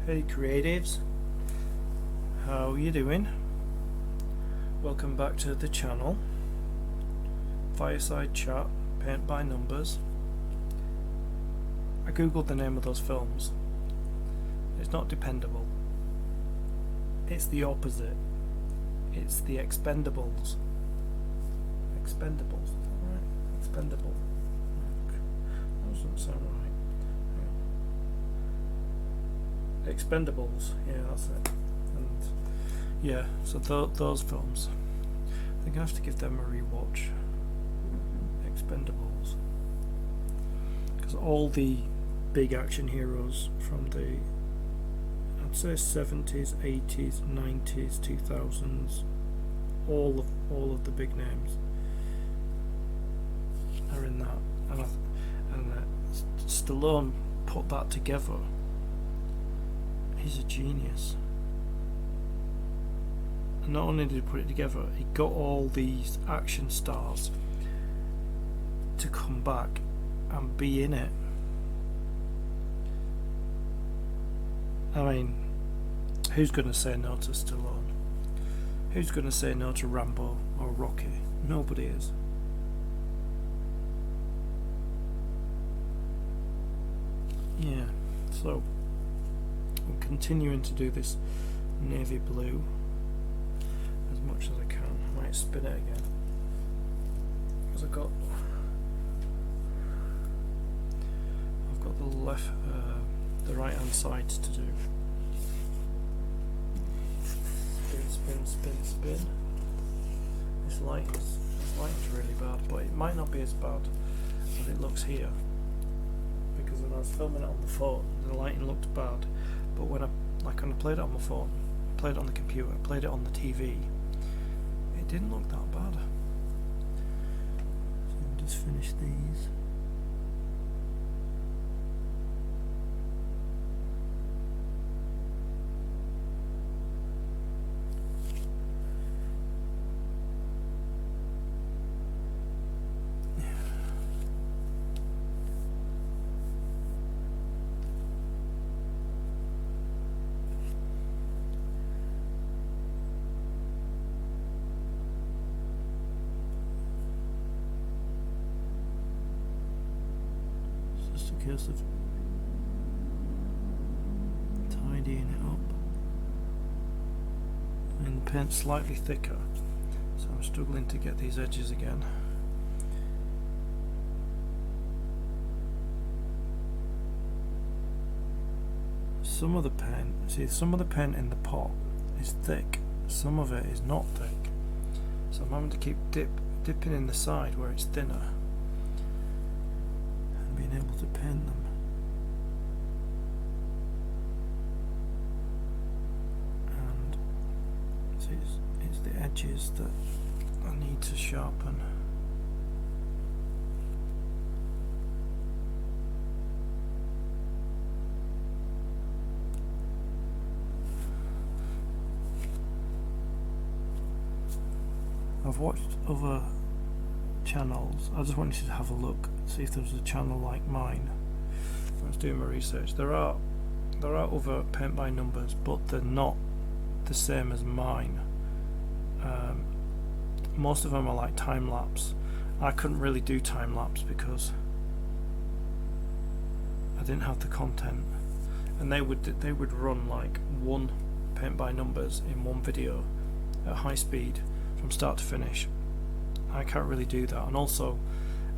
Hey creatives, how you doing? Welcome back to the channel. Fireside Chat, Paint by Numbers. I googled the name of those films. It's not dependable. It's the opposite. It's the Expendables. Expendables, is that right? Expendable. That doesn't sound right. Expendables, yeah, that's it. And yeah, so those films, I think I have to give them a rewatch. Expendables, because all the big action heroes from the, I'd say 70s, 80s, 90s, 2000s, all of the big names are in that, and Stallone put that together. He's a genius. And not only did he put it together, he got all these action stars to come back and be in it. I mean, who's going to say no to Stallone? Who's going to say no to Rambo or Rocky? Nobody is. Yeah, so I'm continuing to do this navy blue as much as I can. I might spin it again because I've got the right hand sides to do. Spin. This lighting's really bad, but it might not be as bad as it looks here, because when I was filming it on the phone, the lighting looked bad. But when I played it on my phone, played it on the computer, played it on the TV, it didn't look that bad. So I'll just finish these. Case of tidying it up, and the paint's slightly thicker, so I'm struggling to get these edges again. Some of the paint in the pot is thick, some of it is not thick, so I'm having to keep dipping in the side where it's thinner, being able to paint them. And so it's the edges that I need to sharpen. I've watched other channels. I just wanted to have a look, see if there was a channel like mine. I was doing my research. There are other paint by numbers, but they're not the same as mine. Most of them are like time lapse. I couldn't really do time lapse because I didn't have the content, and they would run like one paint by numbers in one video at high speed from start to finish. I can't really do that, and also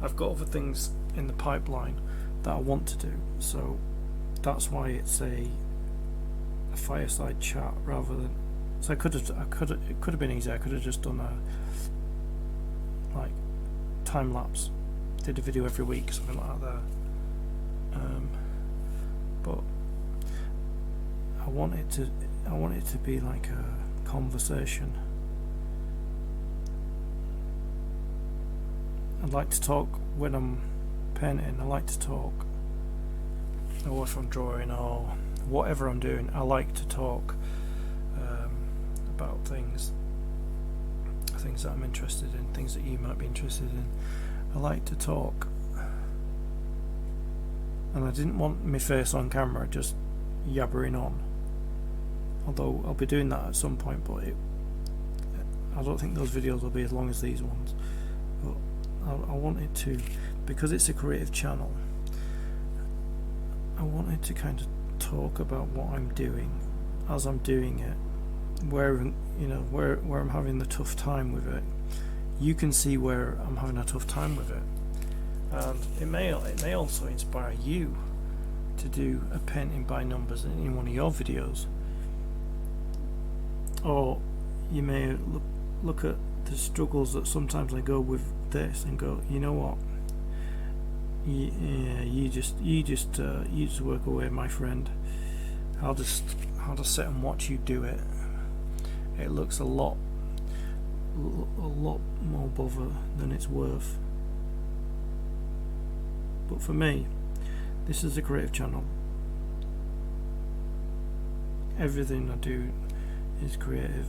I've got other things in the pipeline that I want to do, so that's why it's a fireside chat rather than. So it could have been easier. I could have just done a like time lapse, did a video every week, something like that. But I want it to be like a conversation. I'd like to talk when I'm painting. I like to talk, or if I'm drawing or whatever I'm doing. I like to talk about things that I'm interested in, things that you might be interested in. I like to talk, and I didn't want my face on camera just yabbering on. although I'll be doing that at some point, but I don't think those videos will be as long as these ones. But I wanted to, because it's a creative channel, I wanted to kind of talk about what I'm doing as I'm doing it, where I'm having the tough time with it. You can see where I'm having a tough time with it, and it may also inspire you to do a painting by numbers in one of your videos, or you may look at the struggles that sometimes I go with this and go, you know what, you just work away, my friend. I'll just sit and watch you do it. It looks a lot more bother than it's worth. But for me, this is a creative channel. Everything I do is creative.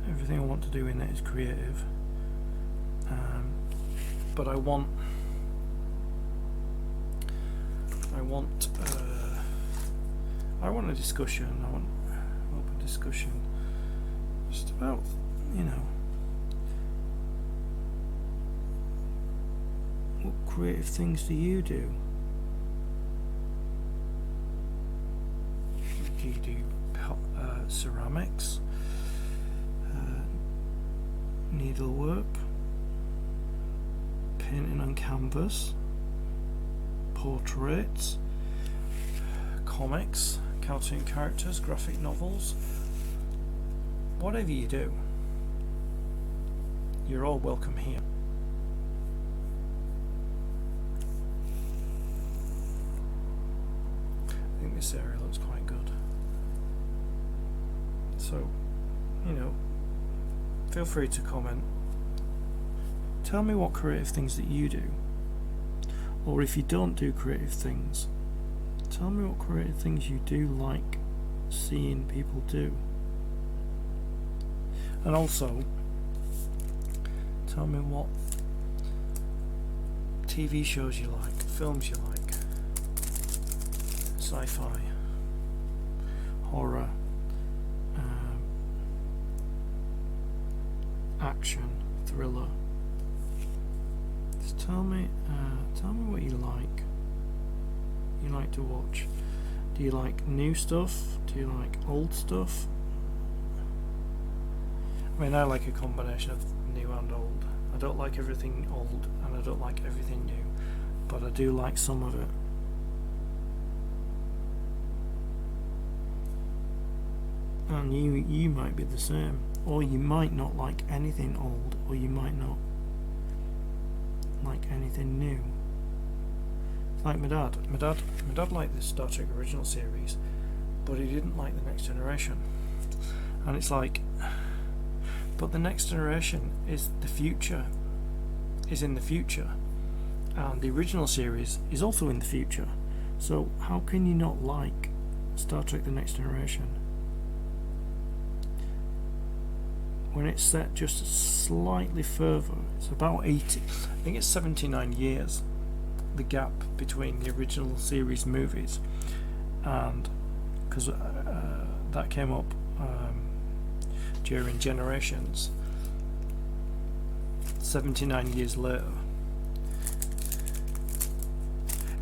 Everything I want to do in it is creative. But I want a discussion. I want open discussion just about, what creative things do you do? Do you do ceramics, needlework, painting on canvas, portraits, comics, cartoon characters, graphic novels? Whatever you do, you're all welcome here. I think this area looks quite good. So, feel free to comment. Tell me what creative things that you do. Or if you don't do creative things, tell me what creative things you do like seeing people do. And also, tell me what TV shows you like, films you like, sci-fi, horror, action, thriller. Just tell me what you like. You like to watch. Do you like new stuff? Do you like old stuff? I mean, I like a combination of new and old. I don't like everything old and I don't like everything new, but I do like some of it. And you might be the same, or you might not like anything old, or you might not like anything new. It's like my dad. My dad liked the Star Trek original series, but he didn't like the Next Generation. And it's like, but the Next Generation is the future, is in the future, and the original series is also in the future. So how can you not like Star Trek The Next Generation when it's set just slightly further? It's about 80, I think it's 79 years, the gap between the original series movies, and because that came up during Generations, 79 years later.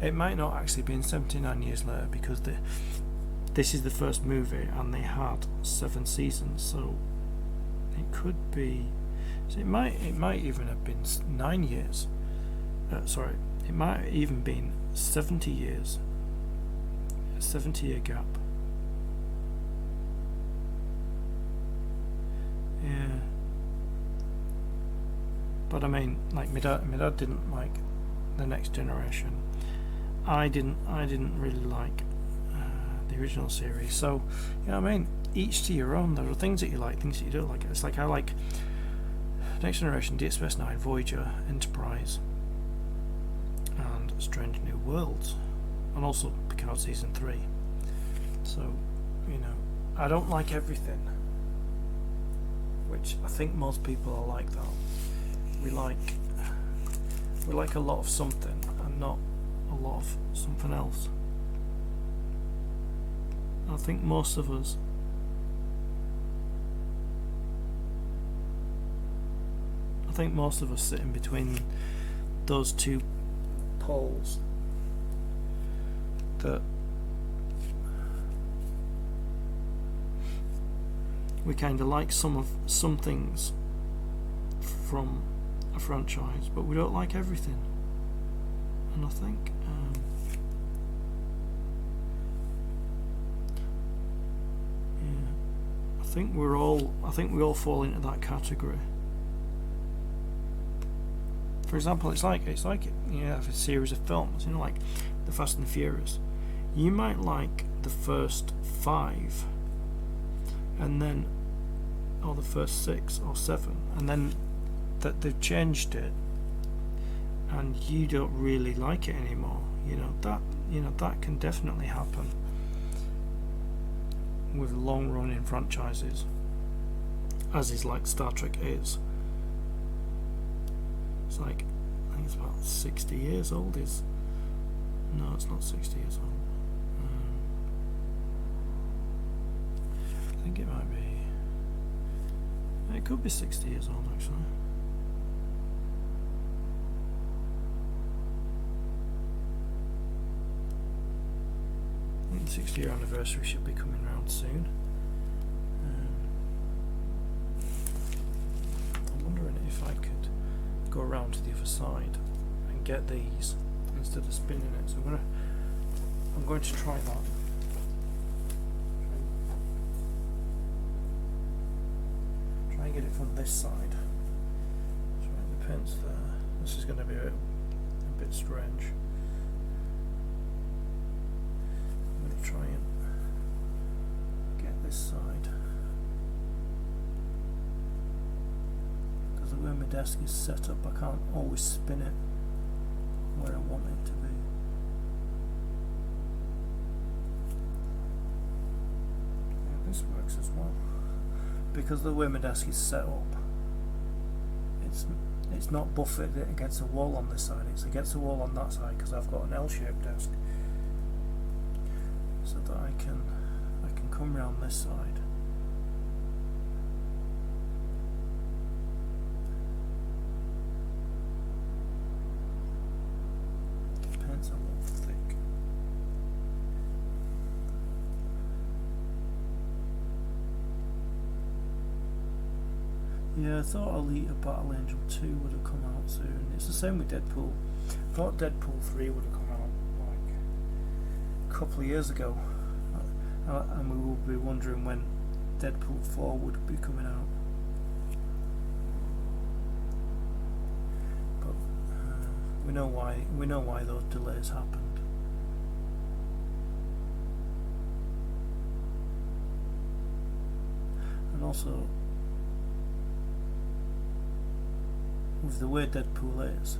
It might not actually be in 79 years later, because this is the first movie and they had 7 seasons, so it could be, so it might even have been 9 years. It might have even been 70 years, a 70-year gap. Yeah, but I mean, like my dad didn't like the Next Generation. I didn't really like the original series. So, I mean, each to your own. There are things that you like, things that you don't like. It's like I like Next Generation, Deep Space Nine, Voyager, Enterprise, and Strange New Worlds, and also Picard Season 3. So, I don't like everything, which I think most people are like that. We like a lot of something and not a lot of something else. I think most of us think most of us sit in between those two poles. That we kind of like some things from a franchise, but we don't like everything. And I think I think we all fall into that category. For example, it's like you have a series of films, you know, like the Fast and the Furious. You might like the first 5, and then, or the first 6 or 7, and then that they've changed it, and you don't really like it anymore. That can definitely happen with long-running franchises, as is like Star Trek is. It's like, I think it's about 60 years old. No, it's not 60 years old. I think it might be. It could be 60 years old, actually. I think the 60-year anniversary should be coming around soon. I'm wondering if I could go around to the other side and get these instead of spinning it. So I'm going to try that. Try and get it from this side. Try the pins there. This is going to be a bit strange. I'm going to try and get this side, because the way my desk is set up, I can't always spin it where I want it to be. Yeah, this works as well, because the way my desk is set up, it's not buffered against a wall on this side, it's against a wall on that side, because I've got an L-shaped desk, so that I can come round this side. The pen's a little thick. Yeah, I thought Alita Battle Angel 2 would have come out soon. It's the same with Deadpool. I thought Deadpool 3 would have come out like a couple of years ago. And we will be wondering when Deadpool 4 would be coming out. But we know why those delays happened. And also, with the way Deadpool is,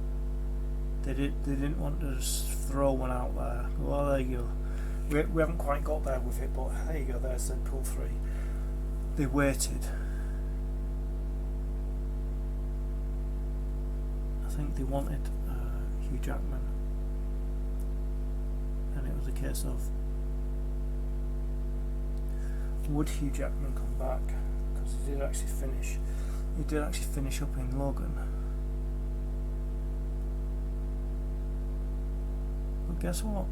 they didn't want to just throw one out there. Well, there you go. We haven't quite got there with it, but there you go, there's Deadpool 3. They waited. I think they wanted Hugh Jackman, and it was a case of, would Hugh Jackman come back? Because he did actually finish up in Logan. But guess what?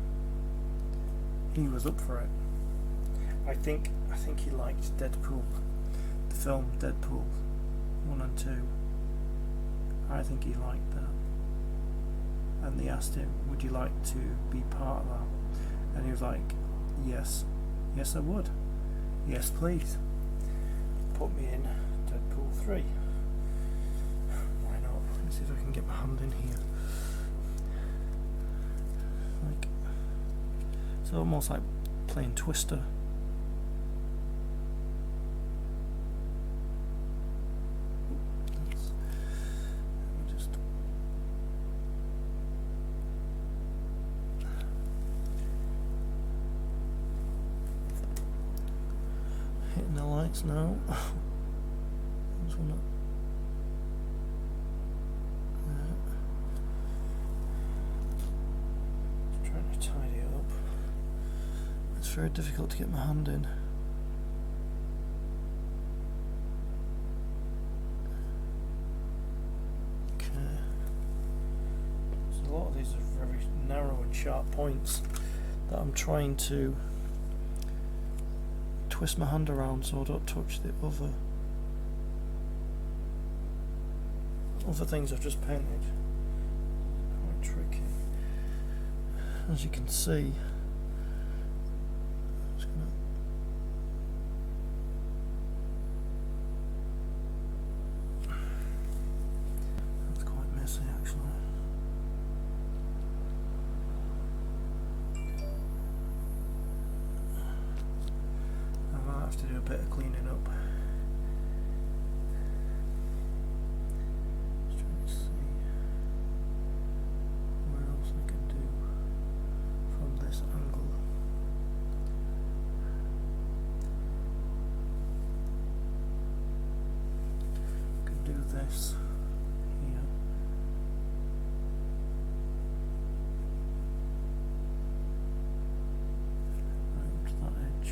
He was up for it. I think he liked Deadpool, the film Deadpool 1 and 2. I think he liked that. And they asked him, would you like to be part of that? And he was like, yes. Yes, I would. Yes, please. Put me in Deadpool 3. Why not? Let's see if I can get my hand in here. Like, it's almost like playing Twister. Just hitting the lights now. Just wanna, just trying to tidy it up. It's very difficult to get my hand in. sharp points that I'm trying to twist my hand around so I don't touch the other things I've just painted. Quite tricky. As you can see, that's quite messy actually. I might have to do a bit of cleaning up. Just trying to see where else I can do from this angle. I can do this here. Right up to that edge.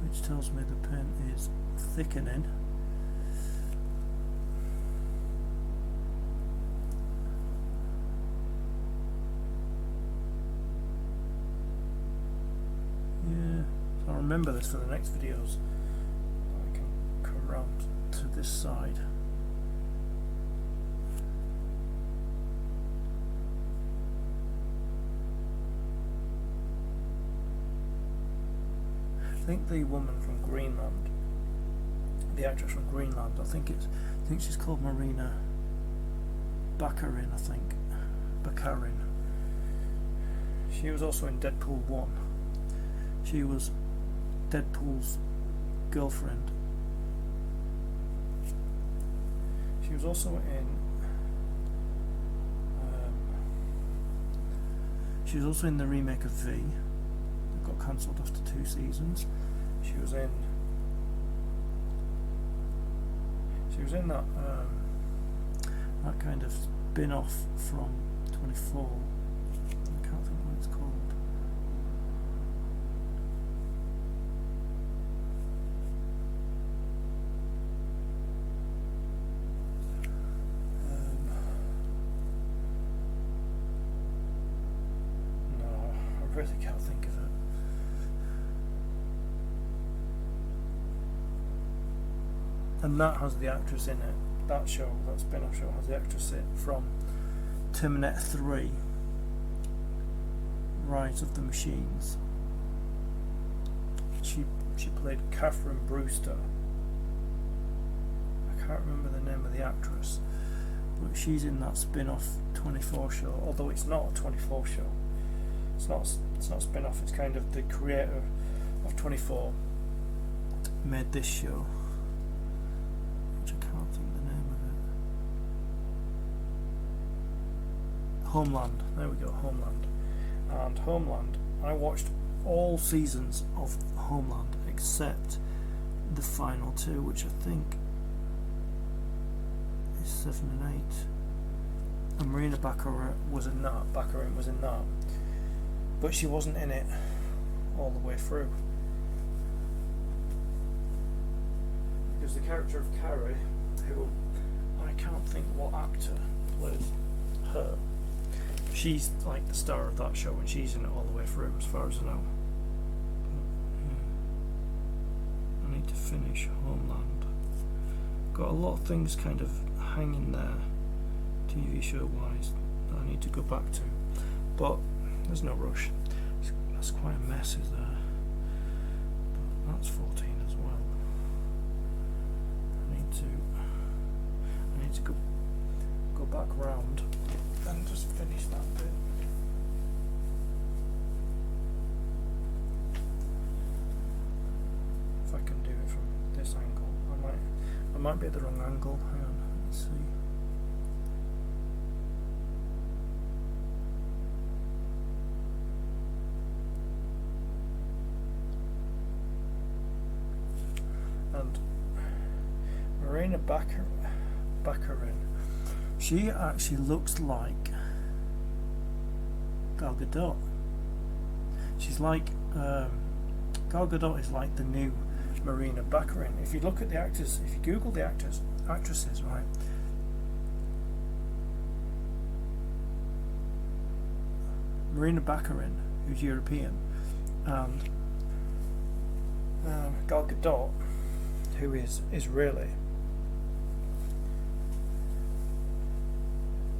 Which tells me the pen is thickening. Yeah, so I'll remember this for the next videos. I can come round to this side. I think the woman from Greenland, the actress from Greenland, I think she's called Marina Baccarin, I think. Baccarin. She was also in Deadpool 1. She was Deadpool's girlfriend. She was also in the remake of V. Got cancelled after 2 seasons. She was in that that kind of spin-off from 24. I can't think what it's called. No, I really can't think of it. And that has the actress in it. That show, that spin-off show, has the actress in it from Terminator 3, Rise of the Machines. She played Catherine Brewster. I can't remember the name of the actress, but she's in that spin-off 24 show. Although it's not a 24 show. It's not a spin-off. It's kind of the creator of 24 made this show. I can't think the name of it. Homeland. There we go, Homeland. And Homeland, I watched all seasons of Homeland except the final 2, which I think is 7 and 8. And Marina Baccarin was in that. But she wasn't in it all the way through. Because the character of Carrie, who I can't think what actor plays her, she's like the star of that show and she's in it all the way through as far as I know. I need to finish Homeland. Got a lot of things kind of hanging there TV show wise that I need to go back to, but there's no rush. That's quite a mess, is there? But that's 14 as well. I need to go back round and just finish that bit. If I can do it from this angle, I might be at the wrong angle. Hang on, let's see. And Marina Baccarin, she actually looks like Gal Gadot. She's like Gal Gadot is like the new Marina Baccarin. If you look at the actors, if you Google the actresses, right? Marina Baccarin, who's European, and Gal Gadot, who is Israeli.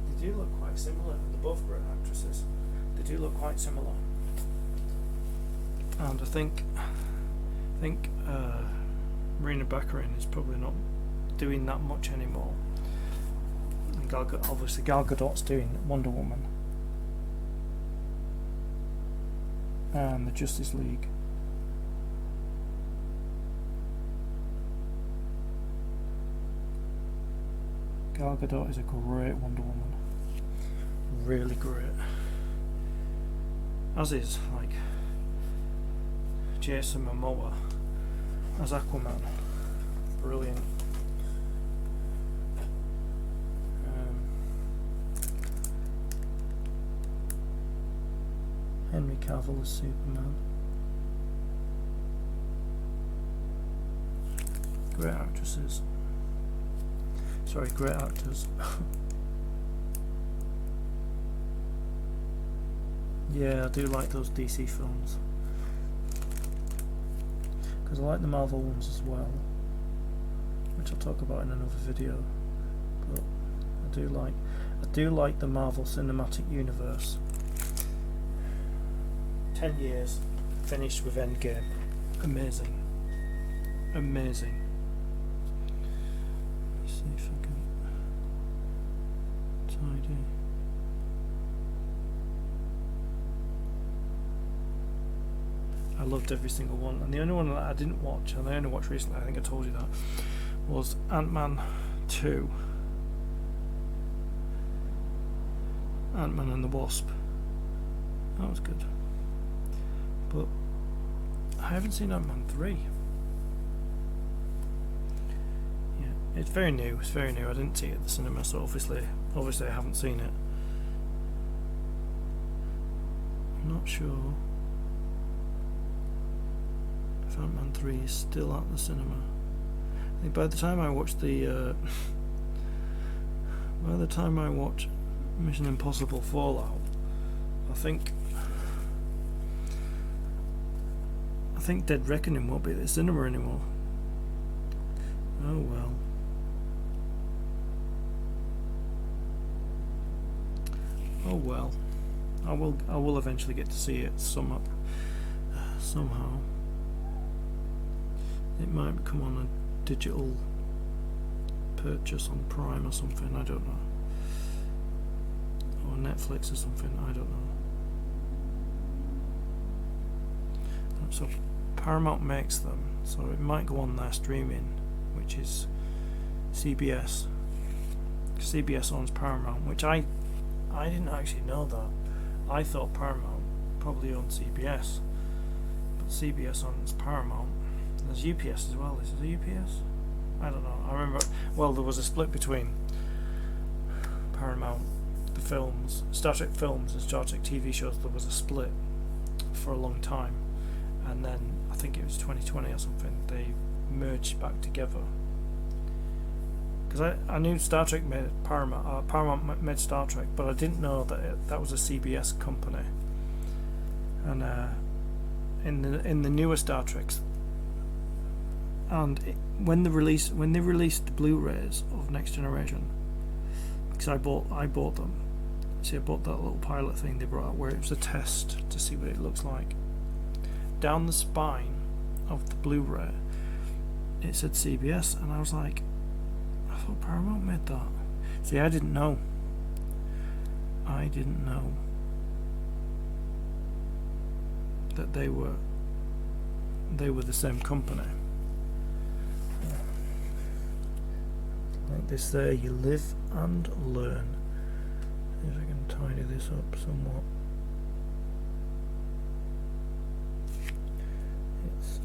They do look quite similar, and they're both great actresses. They do look quite similar, and I think Marina Baccarin is probably not doing that much anymore. And obviously Gal Gadot's doing Wonder Woman and the Justice League. Gal Gadot is a great Wonder Woman, really great. As is like Jason Momoa as Aquaman, brilliant. Henry Cavill as Superman. Great actresses. Sorry, great actors. Yeah, I do like those DC films, because I like the Marvel ones as well, which I'll talk about in another video. But I do like the Marvel Cinematic Universe. 10 years, finished with Endgame. Amazing. Amazing. Let's see if I can tidy. I loved every single one, and the only one that I didn't watch, and I only watched recently, I think I told you that, was Ant-Man 2. Ant-Man and the Wasp. That was good. But I haven't seen Ant-Man 3. Yeah, it's very new. It's very new. I didn't see it at the cinema, so obviously I haven't seen it. I'm not sure if Ant-Man 3 is still at the cinema. I think by the time I watch Mission Impossible Fallout, I think Dead Reckoning won't be at the cinema anymore. Oh well. Oh well. I will eventually get to see it somehow. It might come on a digital purchase on Prime or something, I don't know. Or Netflix or something, I don't know. So Paramount makes them, so it might go on their streaming, which is CBS. CBS owns Paramount, which I didn't actually know that. I thought Paramount probably owned CBS, but CBS owns Paramount. There's UPS as well. Is it UPS? I don't know. I remember. Well, there was a split between Paramount, the films, Star Trek films, and Star Trek TV shows. There was a split for a long time, and then I think it was 2020 or something. They merged back together. Because I knew Star Trek made Paramount. Paramount made Star Trek, but I didn't know that that was a CBS company. And in the newer Star Treks. And when they released the Blu-rays of Next Generation, because I bought them. See, I bought that little pilot thing they brought out where it was a test to see what it looks like. Down the spine of the Blu-ray, it said CBS, and I was like, I thought Paramount made that. See, I didn't know. That they were the same company. Like this there, you live and learn. See if I can tidy this up somewhat. It's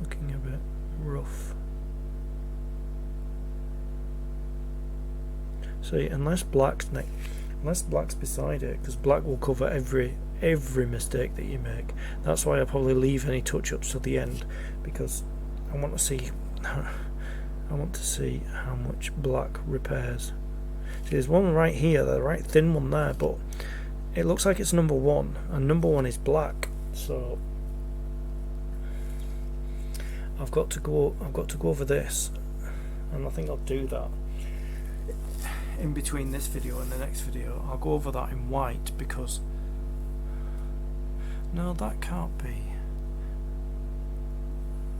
looking a bit rough. See, unless unless black's beside it, because black will cover every mistake that you make. That's why I probably leave any touch-ups to the end, because I want to see how much black repairs. See, there's one right here, the right thin one there, but it looks like it's number 1, and number 1 is black. So I've got to go over this, and I think I'll do that in between this video and the next video. I'll go over that in white, because no, that can't be.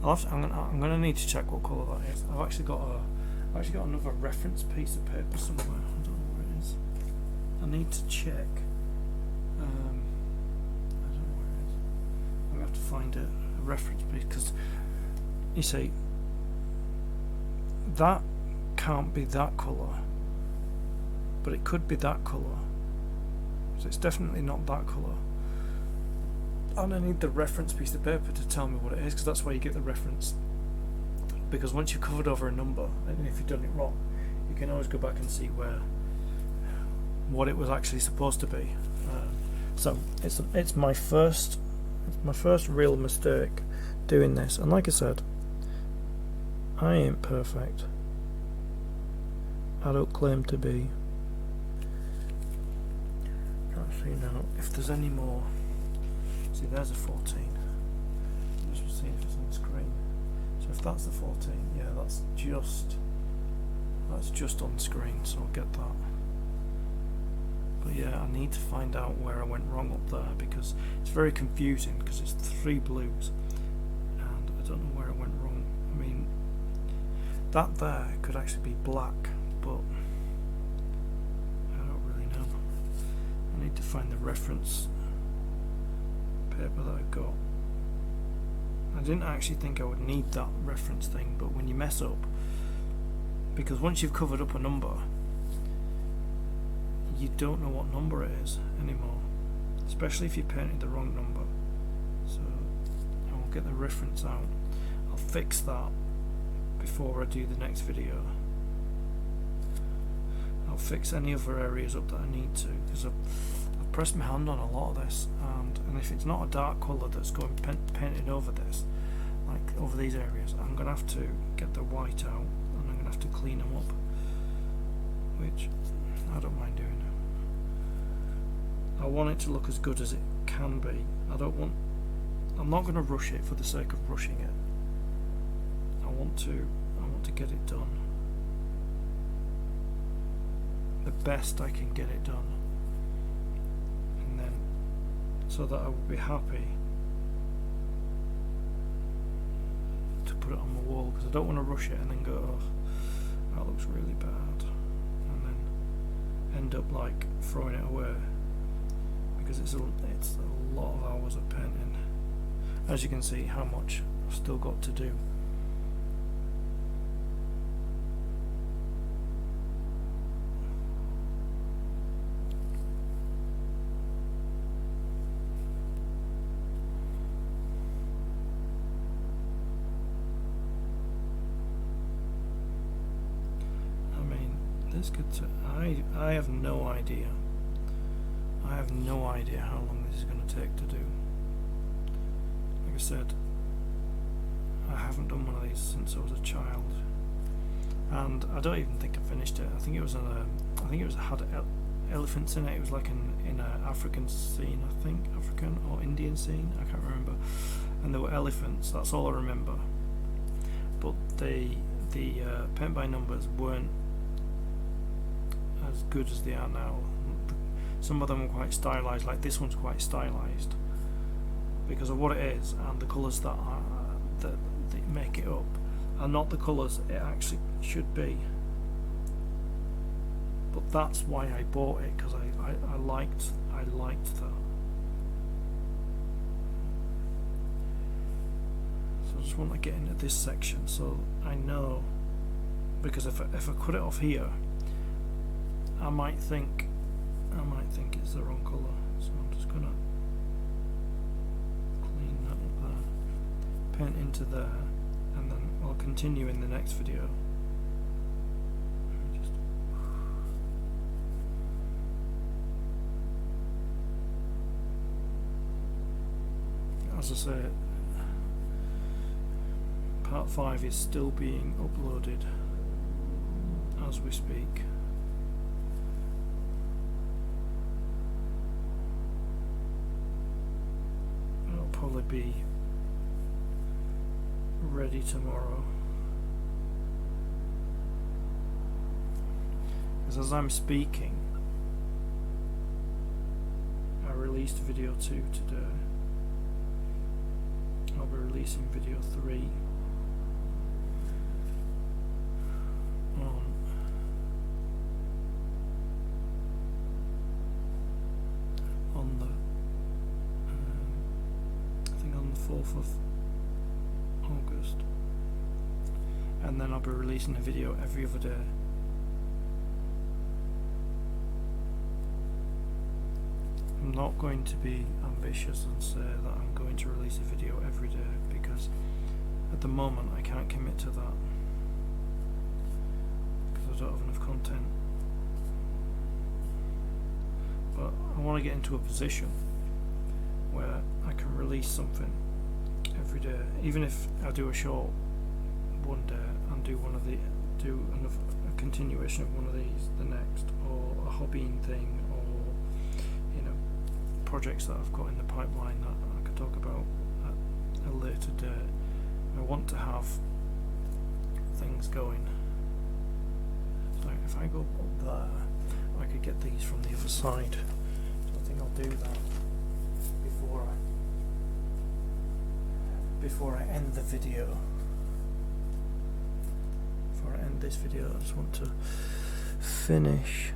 I'm gonna need to check what colour that is. I've actually got another reference piece of paper somewhere. I don't know where it is. I need to check. I don't know where it is. I'm gonna have to find a reference piece, because you see, that can't be that colour, but it could be that colour. So it's definitely not that colour. And I need the reference piece of paper to tell me what it is, because that's why you get the reference. Because once you've covered over a number, and if you've done it wrong, you can always go back and see what it was actually supposed to be. So it's my first real mistake doing this, and like I said, I ain't perfect. I don't claim to be. Can't see now if there's any more. See, there's a 14. Just see if it's on screen. So if that's the 14, yeah, that's just on screen, so I'll get that. But yeah, I need to find out where I went wrong up there, because it's very confusing, because it's 3 blues and I don't know where I went wrong. I mean, that there could actually be black, but I don't really know. I need to find the reference paper that I got. I didn't actually think I would need that reference thing, but when you mess up, because once you've covered up a number, you don't know what number it is anymore, especially if you painted the wrong number. So I'll get the reference out. I'll fix that before I do the next video. I'll fix any other areas up that I need to, because I've pressed my hand on a lot of this, and if it's not a dark colour that's going painted over this, like over these areas, I'm going to have to get the white out, and I'm going to have to clean them up, which I don't mind doing. I want it to look as good as it can be. I'm not going to rush it for the sake of rushing it. I want to get it done the best I can get it done, and then so that I will be happy to put it on the wall, because I don't want to rush it and then go, oh, that looks really bad, and then end up like throwing it away, because it's a lot of hours of painting. As you can see, how much I've still got to do. This could I have no idea. I have no idea how long this is going to take to do. Like I said, I haven't done one of these since I was a child, and I don't even think I finished it. I think it had elephants in it. It was like in an African scene, I think, African or Indian scene, I can't remember. And there were elephants. That's all I remember. But the paint by numbers weren't as good as they are now. Some of them are quite stylized, like this one's quite stylized because of what it is, and the colours that make it up are not the colours it actually should be. But that's why I bought it, because I liked that. So I just want to get into this section so I know, because if I cut it off here, I might think it's the wrong colour. So I'm just gonna clean that up there, paint into there, and then I'll continue in the next video. as I say, part 5 is still being uploaded as we speak. It'll probably be ready tomorrow. Because as I'm speaking, I released video 2 today. I'll be releasing video 3 on the I think on the 4th of August, and then I'll be releasing a video every other day. I'm not going to be ambitious and say that I'm going to release a video every day, because at the moment I can't commit to that because I don't have enough content. But I want to get into a position where I can release something every day, even if I do a short one day and do a continuation of one of these the next, or a hobbying thing, or projects that I've got in the pipeline that I could talk about at a later date. I want to have things going. So if I go up there, I could get these from the other side. So I think I'll do that before I end the video. Before I end this video, I just want to finish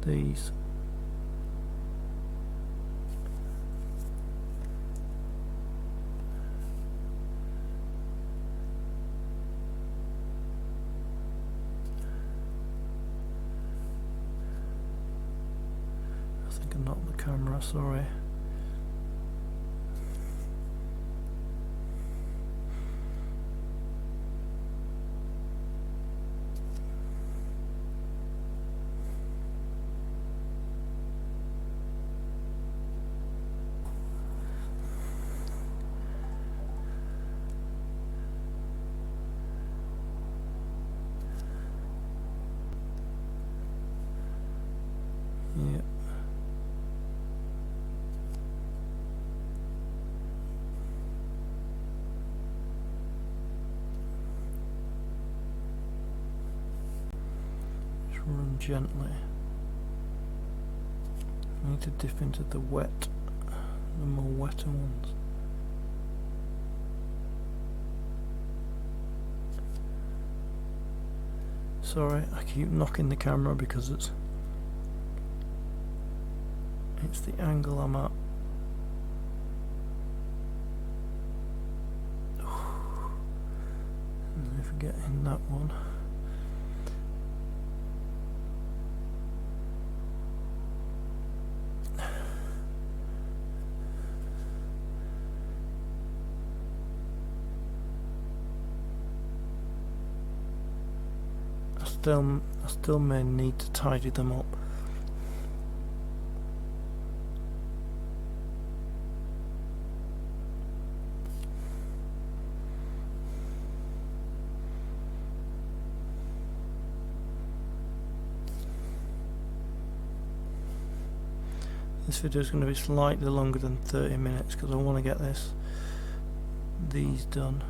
these. I think I knocked the camera, sorry. Yeah. Just run gently. I need to dip into the more wetter ones. Sorry, I keep knocking the camera because it's the angle I'm at. And if we get in that one, I still may need to tidy them up. This video is going to be slightly longer than 30 minutes because I want to get these done.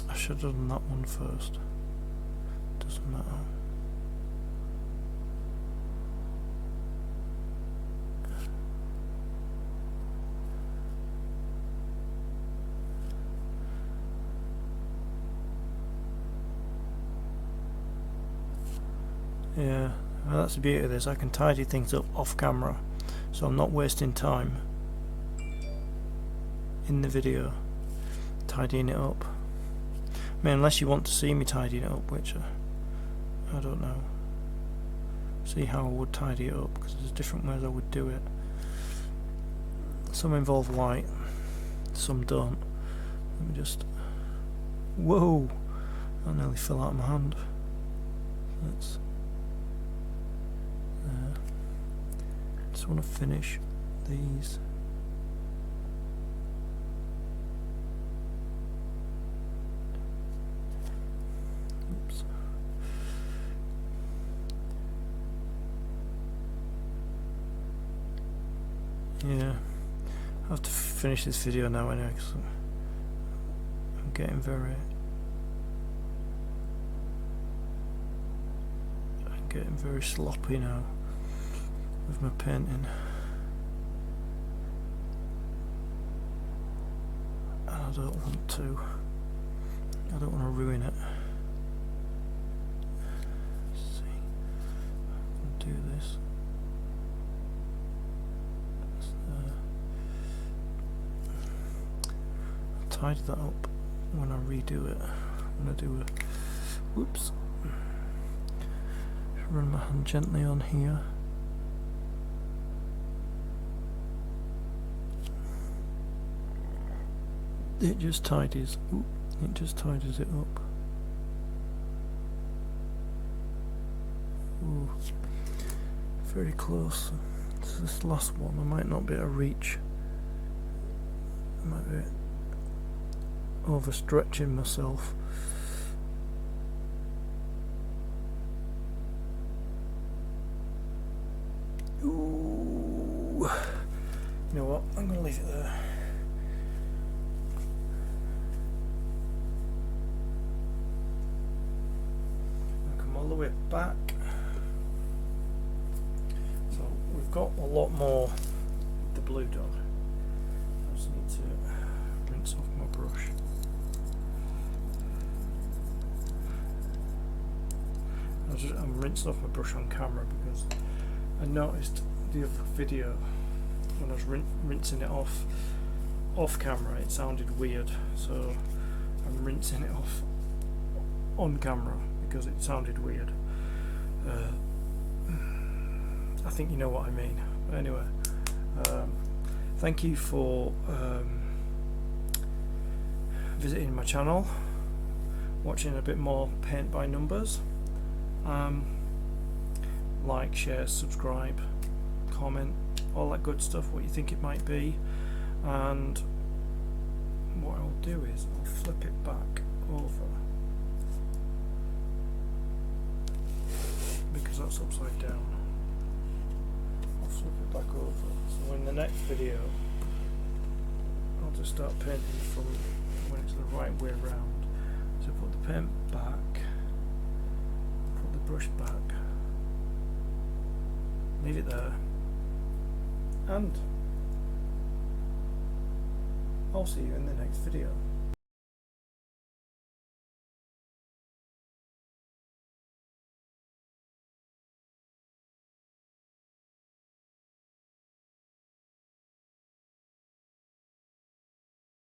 I should have done that one first. Doesn't matter. Yeah, well, that's the beauty of this. I can tidy things up off camera, so I'm not wasting time in the video tidying it up. I mean, unless you want to see me tidying it up, which I don't know. See how I would tidy it up, because there's different ways I would do it. Some involve light, some don't. Let me just... Whoa! That nearly fell out of my hand. Let's... Just want to finish these. Yeah, I have to finish this video now anyway, because I'm getting very sloppy now with my painting. And I don't want to ruin it. Let's see, I can do this. I'll tidy that up when I redo it. I'm going to do a whoops. Run my hand gently on here. It just tidies. It up. Ooh, very close. This last one I might not be able to reach. I might be overstretching myself. Ooh. You know what? I'm going to leave it there. I'll come all the way back. So we've got a lot more with the blue dog. I just need to rinse off my brush. I'm rinsing off my brush on camera because I noticed the other video when I was rinsing it off camera it sounded weird, so I'm rinsing it off on camera because it sounded weird. I think you know what I mean. But anyway, thank you for visiting my channel, watching a bit more paint by numbers. Like, share, subscribe, comment, all that good stuff, what you think it might be. And what I'll do is I'll flip it back over because that's upside down. I'll flip it back over, so in the next video I'll just start painting from when it's the right way around. So put the paint back, put the brush back, leave it there, and I'll see you in the next video.